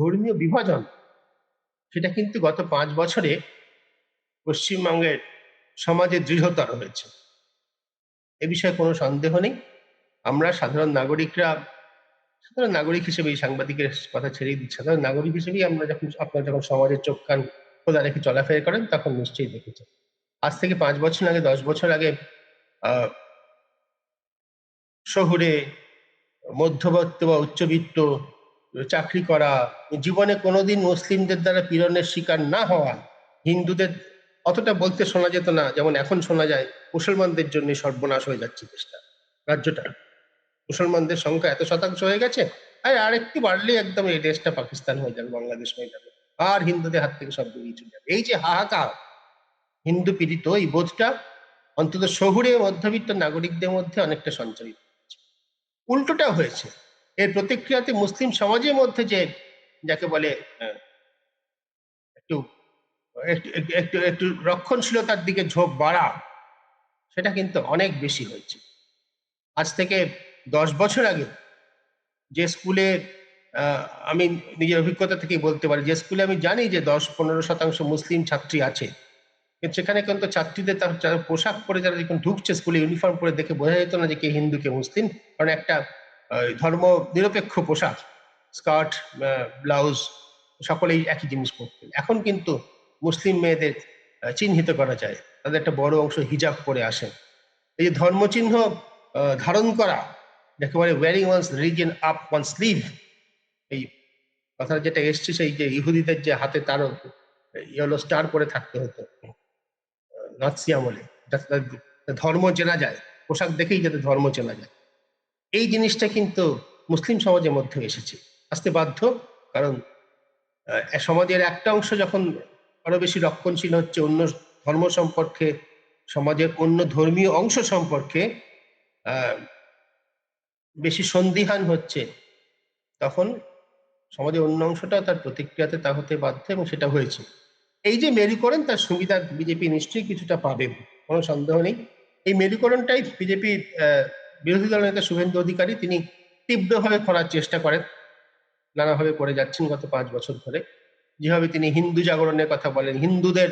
ধর্মীয় বিভাজন, সেটা কিন্তু গত 5 বছরে পশ্চিমবঙ্গের সমাজে দৃঢ়তর হয়েছে। এ বিষয়ে কোনো সন্দেহ নেই। আমরা সাধারণ নাগরিক হিসেবে, এই সাংবাদিকের কথা ছেড়েই দিচ্ছি, সাধারণ নাগরিক হিসেবেই আমরা আপনারা যখন সমাজের চোখ কান খোলা রেখে চলাফেরা করেন, তখন নিশ্চয়ই দেখেছেন। আজ থেকে 5 বছর আগে, 10 বছর আগে শহুরে মধ্যবিত্ত বা উচ্চবিত্ত চাকরি করা, জীবনে কোনোদিন মুসলিমদের দ্বারা পীড়নের শিকার না হওয়া হিন্দুদের অতটা বলতে শোনা যেত না, যেমন এখন শোনা যায় মুসলমানদের জন্য সর্বনাশ হয়ে যাচ্ছে দেশটা, রাজ্যটা। মুসলমানদের সংখ্যা এত শতাংশ হয়ে গেছে, আর আরেকটু বাড়লেই একদম এই দেশটা পাকিস্তান হয়ে যাবে, বাংলাদেশ হয়ে যাবে, আর হিন্দুদের হাত থেকে সব বেরিয়ে চলে যাবে। এই যে হাহাকার, হিন্দু পীড়িত, এই বোধটা অন্তত শহুরে মধ্যবিত্ত নাগরিকদের মধ্যে অনেকটা সঞ্চারিত হচ্ছে। উল্টোটা হয়েছে, এর প্রতিক্রিয়াতে মুসলিম সমাজের মধ্যে যে যাকে বলে একটু একটু একটু একটু রক্ষণশীলতার দিকে ঝোঁক বাড়া, সেটা কিন্তু অনেক বেশি হয়েছে। আজ থেকে 10 বছর আগে যে স্কুলে আমি নিজের অভিজ্ঞতা থেকেই বলতে পারি, যে স্কুলে আমি জানি যে 10-15% মুসলিম ছাত্রী আছে, কিন্তু সেখানে কিন্তু ছাত্রীদের তার পোশাক পরে যারা যখন ঢুকছে স্কুলে, ইউনিফর্ম পরে দেখে বোঝা যেত না যে কে হিন্দু কে মুসলিম, কারণ একটা ধর্ম নিরপেক্ষ পোশাক, স্কার্ট, ব্লাউজ, সকলেই একই জিনিস পরতেন। এখন কিন্তু মুসলিম মেয়েদের চিহ্নিত করা যায়, তাদের একটা বড় অংশ হিজাব পরে আসে। এই যে ধর্মচিহ্ন ধারণ করা, যাকে বলে wearing one's religion up one sleeve, এই কথা যেটা এসছে, সেই যে ইহুদিদের যে হাতে তারও ইয়েলো স্টার করে থাকতে হতো নাৎসি আমলে, যাতে ধর্ম চেনা যায়, পোশাক দেখেই যাতে ধর্ম চেনা যায়, এই জিনিসটা কিন্তু মুসলিম সমাজের মধ্যে এসেছে, আসতে বাধ্য। কারণ সমাজের একটা অংশ যখন আরো বেশি রক্ষণশীল হচ্ছে অন্য ধর্ম সম্পর্কে, সমাজের অন্য ধর্মীয় অংশ সম্পর্কে বেশি সন্দিহান হচ্ছে, তখন সমাজের অন্য অংশটাও তার প্রতিক্রিয়াতে তা হতে বাধ্য, এবং সেটা হয়েছে। এই যে মেরুকরণ, তার সুবিধা বিজেপি নিশ্চয়ই কিছুটা পাবে, কোনো সন্দেহ নেই। এই মেরুকরণটাই বিজেপির বিরোধী দল নেতা শুভেন্দু অধিকারী তিনি তীব্রভাবে করার চেষ্টা করেন, নানাভাবে করে যাচ্ছেন গত 5 বছর ধরে। যেভাবে তিনি হিন্দু জাগরণের কথা বলেন, হিন্দুদের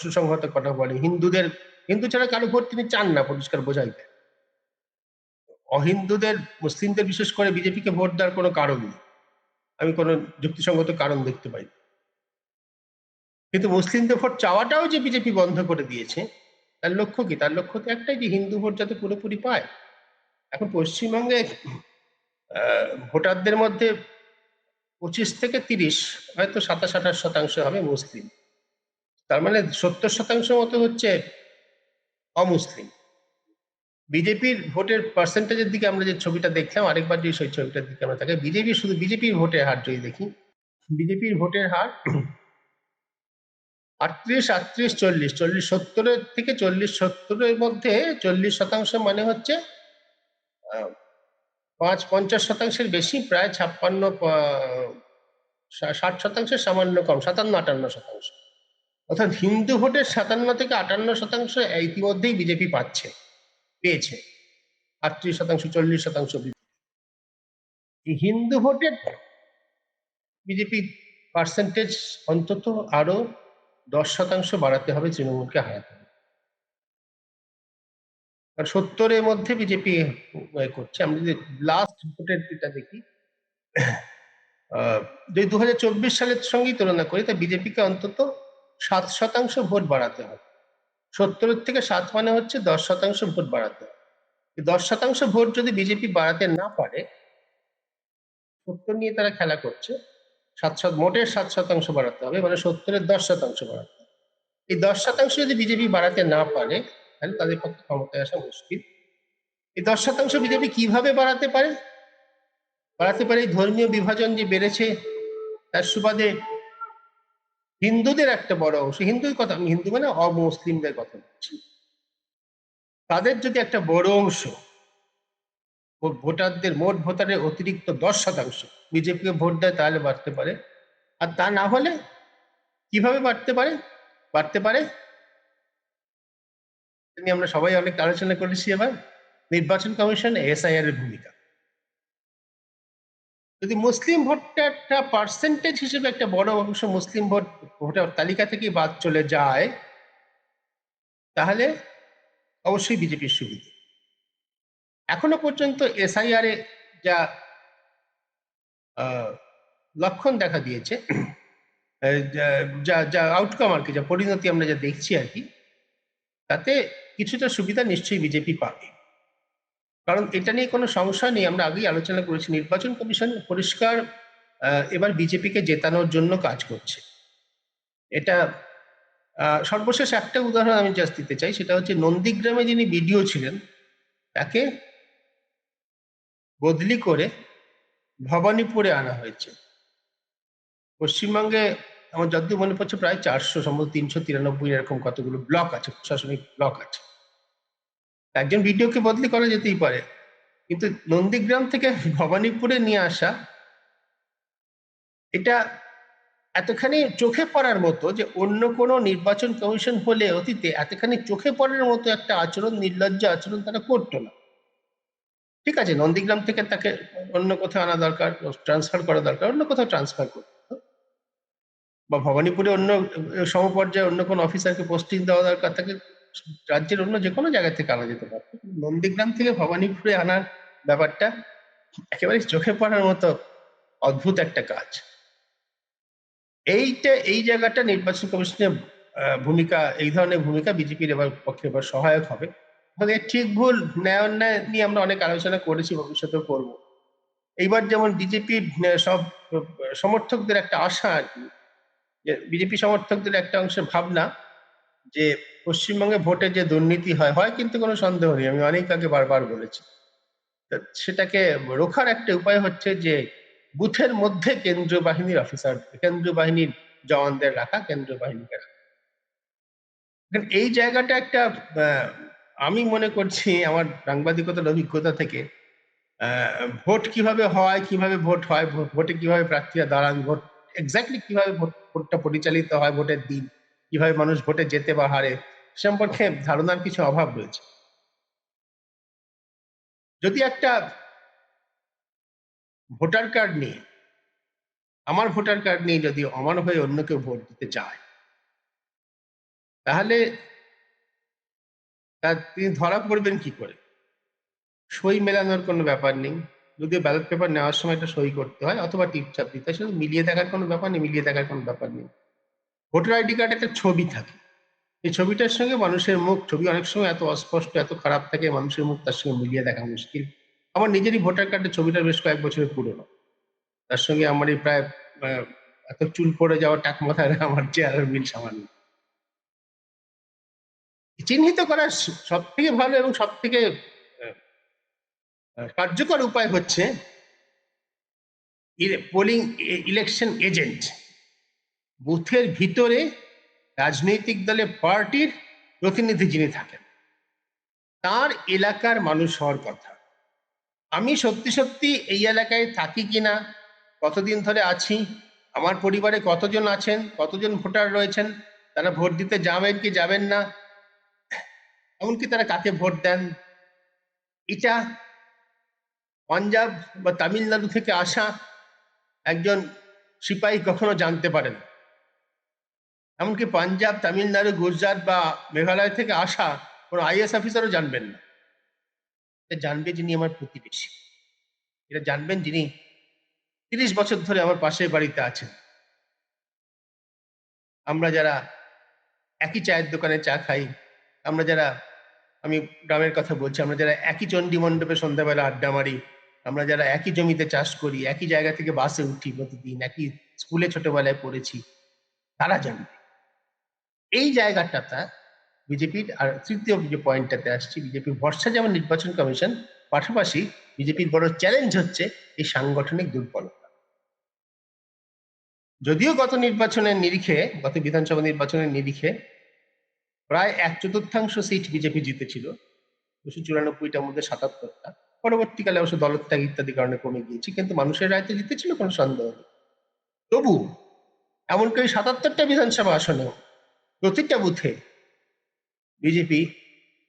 সুসংহত কথা বলেন, হিন্দু ছাড়া কারো ভোট তিনি চান না, পরিষ্কার বোঝাই যায়। অহিন্দুদের, মুসলিমদের বিশেষ করে বিজেপিকে ভোট দেওয়ার কোনো কারণ নেই, আমি কোনো যুক্তিসঙ্গত কারণ দেখতে পাই। কিন্তু মুসলিমদের ভোট চাওয়াটাও যে বিজেপি বন্ধ করে দিয়েছে, তার লক্ষ্য কি? তার লক্ষ্য তো একটাই, যে হিন্দু ভোট যাতে পুরোপুরি পায়। এখন পশ্চিমবঙ্গে ভোটারদের মধ্যে 25 থেকে 30, হয়তো 27-28% হবে মুসলিম, তার মানে 70% মতো হচ্ছে অমুসলিম। বিজেপির ভোটের পার্সেন্টেজের দিকে আমরা যে ছবিটা দেখলাম, আরেকবার যদি সেই ছবিটার দিকে আমরা তাকাই, শুধু বিজেপির ভোটের হার যদি দেখি, বিজেপির ভোটের হার 38, 38, 40, 70 থেকে 40-70 মধ্যে 40% মানে হচ্ছে 50% বেশি, প্রায় 60% সামান্য কম, 57-58%। অর্থাৎ হিন্দু ভোটের 57 থেকে 58% ইতিমধ্যেই বিজেপি পেয়েছে। 38%, 40%। এই হিন্দু ভোটের বিজেপি পার্সেন্টেজ অন্তত আরো 10% বাড়াতে হবে তৃণমূলকে হারাতে হবে। আর 70-এর মধ্যে বিজেপি করছে। আমরা যদি লাস্ট ভোটের যেটা দেখি, যদি 2024 সালের সঙ্গেই তুলনা করি, তা বিজেপিকে অন্তত 7% ভোট বাড়াতে হবে। 70-এর থেকে 7 মানে হচ্ছে 10% ভোট বাড়াতে হবে। 10% ভোট যদি বিজেপি বাড়াতে না পারে, 70 নিয়ে তারা খেলা করছে, মোটের 7% বাড়াতে হবে, মানে 70-এর 10% বাড়াতে হবে। এই 10% যদি বিজেপি বাড়াতে না পারে, তাহলে তাদের পক্ষে ক্ষমতায় আসা মুশকিল। এই 10% বিজেপি কিভাবে বাড়াতে পারে? এই ধর্মীয় বিভাজন যে বেড়েছে, তার সুবাদে হিন্দুদের একটা বড় অংশ, আমি হিন্দু মানে অমুসলিমদের কথা বলছি, তাদের যদি একটা বড় অংশ ভোটারদের, মোট ভোটারের অতিরিক্ত 10% বিজেপিকে ভোট দেয়, তাহলে বাড়তে পারে। আর তা না হলে কিভাবে বাড়তে পারে আমরা সবাই অনেক আলোচনা করেছি। এবার নির্বাচন কমিশন, এসআইআর এর ভূমিকা। যদি মুসলিম ভোটটা একটা পার্সেন্টেজ হিসেবে একটা বড় অংশ মুসলিম ভোটার তালিকা থেকে বাদ চলে যায়, তাহলে অবশ্যই বিজেপির সুবিধা। এখনো পর্যন্ত এসআইআর এ যা লক্ষণ দেখা দিয়েছে, যা যা আউটকাম আর কি, যা পরিণতি আমরা যা দেখছি আর কি, তাতে কিছুটা সুবিধা নিশ্চয়ই বিজেপি পাবে। কারণ এটা নিয়ে কোনো সংশয় নেই, আমরা আগেই আলোচনা করেছি, নির্বাচন কমিশন পরিষ্কার এবার বিজেপিকে জেতানোর জন্য কাজ করছে। এটা সর্বশেষ একটা উদাহরণ আমি জাস্ট দিতে চাই, সেটা হচ্ছে নন্দীগ্রামে যিনি বিডিও ছিলেন তাকে বদলি করে ভবানীপুরে আনা হয়েছে। পশ্চিমবঙ্গে আমার যতদূর মনে পড়ছে প্রায় 400, সম্ভবত 393 এরকম কতগুলো ব্লক আছে, প্রশাসনিক ব্লক আছে। একজন বিডিওকে বদলি করা যেতেই পারে, কিন্তু নন্দীগ্রাম থেকে ভবানীপুরে নিয়ে আসা, এটা এতখানি চোখে পড়ার মতো যে অন্য কোনো নির্বাচন কমিশন হলে অতীতে এতখানি চোখে পড়ার মতো একটা আচরণ, নির্লজ্জ আচরণ তারা করতো না। ঠিক আছে, নন্দীগ্রাম থেকে তাকে অন্য কোথাও আনা দরকার, ট্রান্সফার করা দরকার, অন্য কোথাও ট্রান্সফার করতে হতো। বা ভবানীপুরে অন্য সমপর্যায়ে অন্য কোনো অফিসারকে পোস্টিং দেওয়া দরকার, তাকে রাজ্যের অন্য যে কোনো জায়গা থেকে আনা যেতে পারত। নন্দীগ্রাম থেকে ভবানীপুরে আনার ব্যাপারটা একেবারে চোখে পড়ার মতো অদ্ভুত একটা কাজ। এই জায়গাটা নির্বাচন কমিশনের ভূমিকা, এই ধরনের ভূমিকা বিজেপির পক্ষে এবার সহায়ক হবে। ফলে ঠিক ভুল, ন্যায় অন্যায় নিয়ে আমরা অনেক আলোচনা করেছি, ভবিষ্যতেও করবো। এইবার যেমন বিজেপির সব সমর্থকদের একটা আশা আর কি, যে বিজেপি সমর্থকদের একটা অংশের ভাবনা যে পশ্চিমবঙ্গে ভোটে যে দুর্নীতি হয় কিন্তু কোনো সন্দেহ নেই, আমি অনেক আগে বারবার বলেছি, সেটাকে রোখার একটা উপায় হচ্ছে যে বুথের মধ্যে কেন্দ্রীয় বাহিনীর অফিসার, কেন্দ্রীয় বাহিনীর জওয়ানদের রাখা, কেন্দ্রীয় বাহিনীকে রাখা। এই জায়গাটা একটা আমি মনে করছি আমার সাংবাদিকতার অভিজ্ঞতা থেকে, ভোট কিভাবে হয়, ভোটে কিভাবে প্রার্থীরা দাঁড়ান, ভোট এক্স্যাক্টলি কিভাবে ভোটটা পরিচালিত হয়, ভোটের দিন কিভাবে মানুষ ভোটে যেতে বা হারে, সম্পর্কে ধারণার কিছু অভাব রয়েছে। যদি একটা ভোটার কার্ড নিয়ে, আমার ভোটার কার্ড নিয়ে যদি অমান্য হয়ে অন্য কেউ ভোট দিতে চায়, তাহলে তিনি ধরা পড়বেন কি করে? সই মেলানোর কোনো ব্যাপার নেই, যদি ব্যালট পেপার নেওয়ার সময় একটা সই করতে হয় অথবা টিপচাপ দিতে হয়, শুধু মিলিয়ে দেখার কোনো ব্যাপার নেই, মিলিয়ে দেখার কোনো ব্যাপার নেই। ভোটার আইডি কার্ড একটা ছবি থাকে, এই ছবিটার সঙ্গে মানুষের মুখ, ছবি অনেক সময় এত অস্পষ্ট, এত খারাপ থাকে, মানুষের মুখ তার সঙ্গে মিলিয়ে দেখা মুশকিল। আমার নিজেরই ভোটার কার্ডের ছবিটা বেশ কয়েক বছরের পুরনো, তার সঙ্গে আমার এই প্রায় এত চুল পড়ে যাওয়া টাক মাথায় আমার চেহারার মিল সামান্য। চিহ্নিত করার সব থেকে ভালো এবং সব থেকে কার্যকর উপায় হচ্ছে পোলিং ইলেকশন এজেন্ট, বুথের ভিতরে রাজনৈতিক দলে পার্টির প্রতিনিধি যিনি থাকেন, তার এলাকার মানুষ হওয়ার কথা। আমি সত্যি সত্যি এই এলাকায় থাকি কিনা, কতদিন ধরে আছি, আমার পরিবারে কতজন আছেন, কতজন ভোটার রয়েছেন, তারা ভোট দিতে যাবেন কি যাবেন না, এমনকি তারা কাকে ভোট দেন, এটা পাঞ্জাব বা তামিলনাড়ু থেকে আসা একজন সিপাহী কখনো জানতে পারেন, এমনকি পাঞ্জাব, তামিলনাড়ু, গুজরাট বা মেঘালয় থেকে আসা কোনো আইএস অফিসারও জানবেন না। এটা জানবে যিনি আমার প্রতিবেশী, এটা জানবেন যিনি 30 বছর ধরে আমার পাশের বাড়িতে আছেন। আমরা যারা একই চায়ের দোকানে চা খাই, আমরা যারা, আমি গ্রামের কথা বলছি, আমরা যারা একই চণ্ডী মণ্ডপে সন্ধ্যাবেলা আড্ডা মারি, আমরা যারা একই জমিতে চাষ করি, একই জায়গা থেকে বাসে উঠি প্রতিদিন, একই স্কুলে ছোটবেলায় পড়েছি, তারা জানবে। এই জায়গাটা বিজেপির, আর তৃতীয় যে পয়েন্টটাতে আসছি, বিজেপির ভরসা যেমন নির্বাচন কমিশন, পাশাপাশি বিজেপির বড় চ্যালেঞ্জ হচ্ছে এই সাংগঠনিক দুর্বলতা। যদিও গত বিধানসভা নির্বাচনের নিরিখে প্রায় 1/4 সিট বিজেপি জিতেছিল, 294টার মধ্যে 77টা, পরবর্তীকালে অবশ্য দলত্যাগ ইত্যাদি কারণে কমে গিয়েছে, কিন্তু মানুষের রায়তে জিতেছিল, কোনো সন্দেহ নেই। তবু এমনকি 77টা বিধানসভা আসনেও প্রতিটা বুথে বিজেপি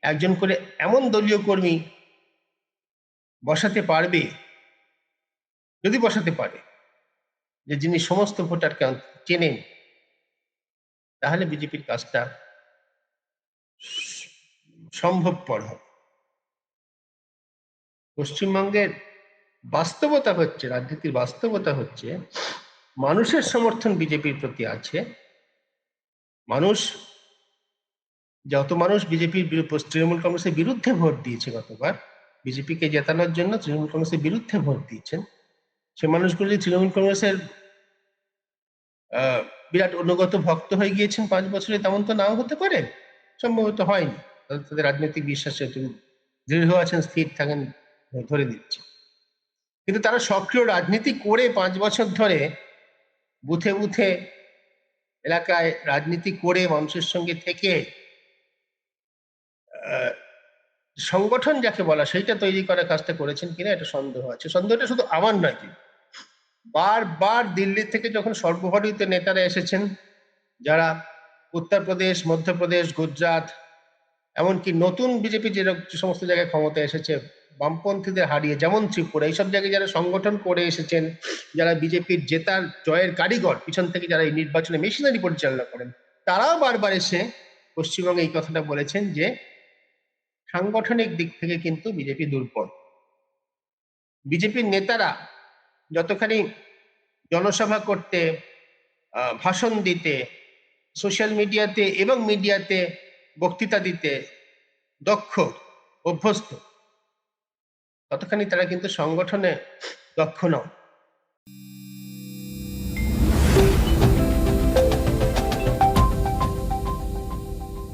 একজন করে এমন দলীয় কর্মী বসাতে পারবে যদি বসাতে পারে যে যিনি সমস্ত ভোটারকে চেনেন, তাহলে বিজেপির কাজটা সম্ভবপর হবে। পশ্চিমবঙ্গের বাস্তবতা হচ্ছে, রাজনীতির বাস্তবতা হচ্ছে, মানুষের সমর্থন বিজেপির প্রতি আছে। যত মানুষ বিজেপির তৃণমূল কংগ্রেসের বিরুদ্ধে ভোট দিয়েছে গতবার, বিজেপিকে জেতানোর জন্য তৃণমূল কংগ্রেসের বিরুদ্ধে ভোট দিয়েছেন, সে মানুষগুলো যদি তৃণমূল কংগ্রেসের বিরাট অনুগত ভক্ত হয়ে গিয়েছেন 5 বছরে, তেমন তো নাও হতে পারে, সম্ভবত হয়নি। তাদের রাজনৈতিক বিশ্বাসে দৃঢ় আছেন, স্থির থাকেন, ধরে দিচ্ছে। কিন্তু তারা সক্রিয় রাজনীতি করে 5 বছর ধরে বুথে বুথে এলাকায় রাজনীতি করে মানুষের সঙ্গে থেকে সংগঠন যাকে বলা সেইটা তৈরি করার কাজটা করেছেন কিনা এটা সন্দেহ আছে। সন্দেহটা শুধু আমার নয়, কিন্তু বারবার দিল্লি থেকে যখন সর্বভারতীয় নেতারা এসেছেন, যারা উত্তরপ্রদেশ, মধ্যপ্রদেশ, গুজরাট, এমনকি নতুন বিজেপি যে সমস্ত জায়গায় ক্ষমতা এসেছে বামপন্থীদের হারিয়ে, যেমন ত্রিপুরা, এইসব জায়গায় যারা সংগঠন করে এসেছেন, যারা বিজেপির জেতার জয়ের কারিগর, পিছন থেকে যারা এই নির্বাচনে মেশিনারি পরিচালনা করেন, তারাও বারবার এসে পশ্চিমবঙ্গে এই কথাটা বলেছেন যে সাংগঠনিক দিক থেকে কিন্তু বিজেপি দুর্বল। বিজেপির নেতারা যতখানি জনসভা করতে, ভাষণ দিতে, সোশ্যাল মিডিয়াতে এবং মিডিয়াতে বক্তৃতা দিতে দক্ষ, অভ্যস্ত, ততখানি তারা কিন্তু সংগঠনে দক্ষ নয়।